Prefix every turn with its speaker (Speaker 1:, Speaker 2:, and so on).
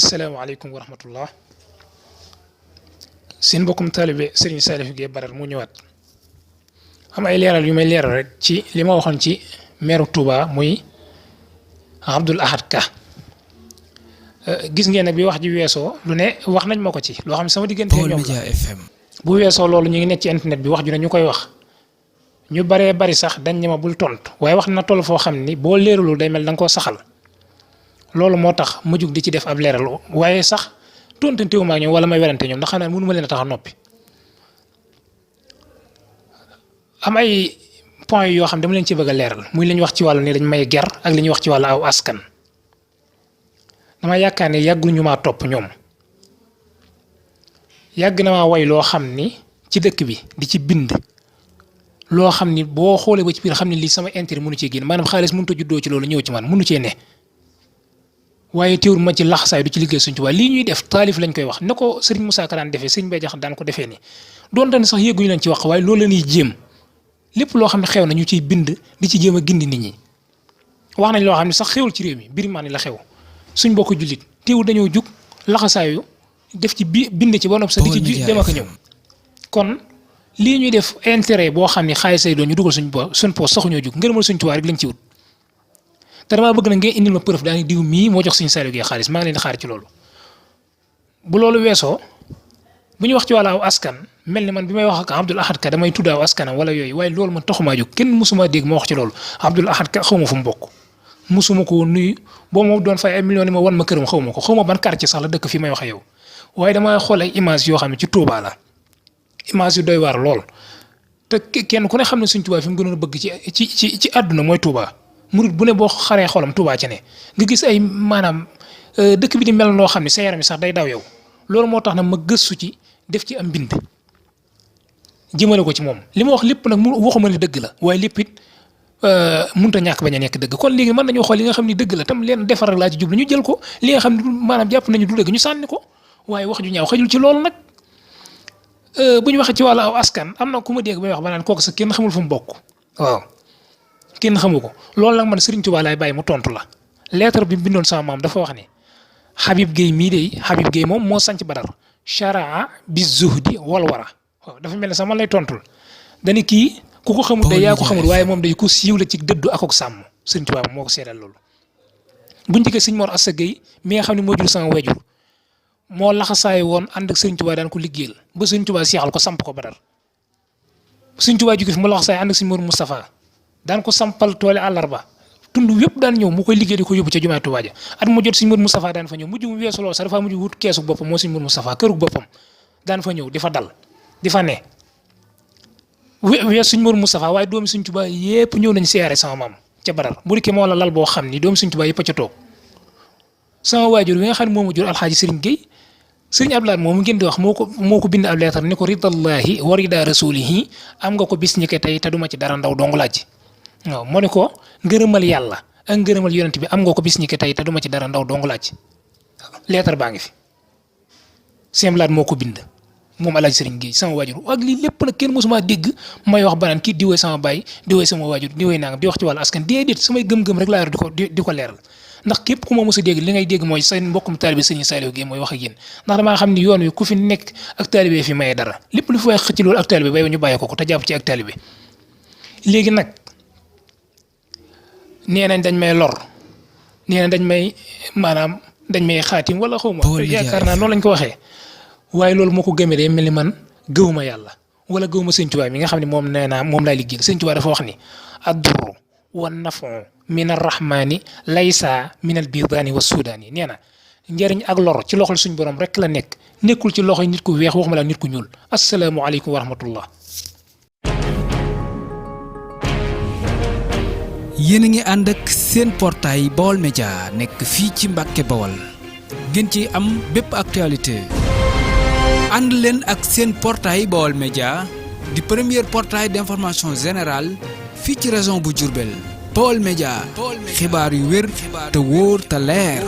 Speaker 1: asalaamaaleykum wa rahmatullah seen mbokkum taalibe Serigne Salif Gueye Badar mu ñëwaat am ay leeral yu may leeral rek ci li ma waxoon ci meeru Touba muy Abdoul Ahad Ka gis ngeen nag bi wax ji weesoo lu ne wax nañ ma ko ci loo xam ne sama diggante ñoom la bu weesoo loolu ñu ngi nekk ci internet bi wax ju ne ñu koy wax ñu baree bari sax dañ ne ma bul tontu waaye wax na toll foo xam ni boo leeralul day mel da nga koo saxal loolu moo tax ma jug di ci def ab leeral waaye sax tontanteewuma ak ñoom wala may werante ñoom ndax xam naa mënu ma leen a tax a noppi am ay point yoo xam dama leen ci bëgg a leeral muy li ñu wax ci wàllu ni dañ may ger ak li ñuy wax ci wàllu aw askan dama yaakaar ne yàggul ñu maa topp ñoom yàgg na maa way loo xam ni ci dëkk bi di ci bind loo xam ni boo xoolee ba ci biir xam ne lii sama intérêt mënu cee génn maanaam xaalis mënut a juddoo ci loolu ñëw ci man mënu cee ne waaye teewul ma ci laxasaay du ci liggéey Sëriñ Tuubaa lii ñuy def taalif lañ koy wax ne ko Serigne Moussa Ka daan defee Serigne Mbaye Jaxate daan ko defee ni doonte ne sax yëgguñu leen ci wax waaye loolu la ñuy jéem lépp loo xam ne xew na ñu ciy bind di ci jéem a gindi nit ñi wax nañ loo xam ne sax xewul ci réew mi birimaan la xew suñ bokk jullit teewul dañoo jug laxasaayu def ci bind ci ba noppi sax di ci dem ak ñëw kon lii ñuy def intérêt boo xam ne xaalis lay doon ñu dugal suñ poos saxuñoo jug ngërëmal Sëriñ Tuubaa rek lañ ci wut te damaa bëgg na ngeen indil ma preuve daal diw mii moo jox Serigne Saliou Gueye xaalis maa ngi leen di xaar ci loolu bu loolu weesoo bu ñu wax ci wàllu aw askan mel ni man bi may wax ak Abdoul Ahad Ka damay tudd aw askanam wala yooyu waaye loolu man taxumaa jóg kenn mësuma dégg ma wax ci loolu Abdoul Ahad Ka xaw ma fu mu bokk mësuma ko nuyu boo ma doon fay ay millions yi ma wan ma këram xaw ma ko xaw ma ban quartier sax la dëkk fii may wax ak yow waaye dama xool ay image yoo xam ne ci Touba la image yu doy waar lool te kenn ku ne xam ne Sëriñ Tuubaa fi mu gënoon a bëgg ci àdduna mooy Touba murit bu ne boo xaree xolam Touba ci ne nga gis ay maanaam dëkk bi di mel noo xam ne sa yaram yi sax day daw yow loolu moo tax nag ma gëstu ci def ci am mbind jëmale ko ci moom li ma wax lépp nag mu waxuma ne dëgg la waaye lépp it mënut a ñàkk bañ a nekk dëgg kon léegi mën nañoo xool li nga xam ne dëgg la tam leen defar rek laa ci jublu ñu jël ko li nga xam ne maanaam jàpp nañu du dëgg ñu sànni ko waaye wax ju ñaaw xajul ci loolu nag bu ñu waxee ci wàllu aw askan am na ku ma dégg bay wax ba naan kooku sax kenn xamul fu mu bokk waaw kenn xamu ko loolu nag man Serigne Touba laay bàyyi mu tontu la lettre bi mu bindoon sama maam dafa wax ne Habib Gueye mii de Habib Gueye moom moo sanc Badar charaa bi zuhdi wal wara waaw dafa mel ne sax man lay tontul dañu kii ku ko xamul day yaa ko xamul waaye moom day ko siiw la ci dëddu ak ak sàmm Serigne Touba moo ko seedal loolu. buñ dikkee Serigne Mor Assa Gueye mi nga xam ne moo jur sama wajur moo laxasaay woon ànd ak Serigne Touba daan ko liggéeyal ba Serigne Touba seexal ko samp ko Badar Serigne Touba jóge fi mu laxasaay ànd ak Serigne Mor Moustapha daan ko sampal toole àllarba tund yëpp daan ñëw mu koy liggéey di ko yóbbu ca jumaay Touba ja at mu jot Serigne Mor Moustapha daan fa ñëw mujj mu weesu lool sax dafa mujj wut keesu boppam moo Serigne Mor Moustapha kërug boppam daan fa ñëw di fa dal di fa ne weesu Serigne Mor Moustapha waaye doomi Serigne Touba yëpp ñëw nañ siyaare sama maam ca Badar bu dikkee moo la lal boo xam ni doomi Serigne Touba yëpp a ca toog sama waajur wi nga xam ne moo ma jur alxaaji Serigne Gueye Serigne Abdoulaye moom ngeen di wax moo ko bind ab leetar ni ko ridallahi wa rida rasulihi am nga ko bis ñi ko tey te duma ci dara ndaw dong laaj waaw moo ne ko ngërëmal yàlla ak ngërëmal yonent bi am nga ko bis ñi ko tey te duma ci dara ndaw dong laaj leetar baa ngi fi Semblaat moo ko bind moom Alaaji Serigne Gueye sama waajur ak lii lépp nag kenn mosuma dégg may wax banaan kii diwee sama baay diwee sama waajur diwee nangam di wax ci wàllu askan déedéet samay gëm-gëm rek laa yor di ko leeral ndax képp ku ma mos a dégg li ngay dégg mooy seen mbokkum taalibe Serigne Saliou Gueye mooy wax ak yéen ndax damaa xam ni yoon wi ku fi nekk ak taalibe fi maye dara lépp lu fi waay xëcc loolu ak taalibe bay ñu bàyyi ko te jàpp ci ak taalibe léegi nag nee nañ dañ may lor nee nañ dañ may xaatim wala xaw ma yaakaar naa noonu lañ ko waxee waaye loolu moo ko gëmee day mel ni man gëwuma yàlla wala gëwuma Sëriñ Tuubaa mi nga xam ne moom nee naa moom laay liggéeyal Sëriñ Tuubaa dafa wax ni ad-durru wan nafu min ar-rahmani laysa min al-bidaani wa sudaani nee na njëriñ ak lor ci loxol suñu borom rek la nekk nekkul ci loxoy nit ku weex waxuma la nit ku ñuul asalaamualeykum wa rahmatullah.
Speaker 2: yéen a ngi ànd ak seen portail Baol Média nekk fii ci Mbàkke Bawol ngeen ci am bépp actualité ànd leen ak seen portail Baol Média di premier portail d'information générale fii ci région bu Diourbel Baol Média xibaar yu wér te wóor te leer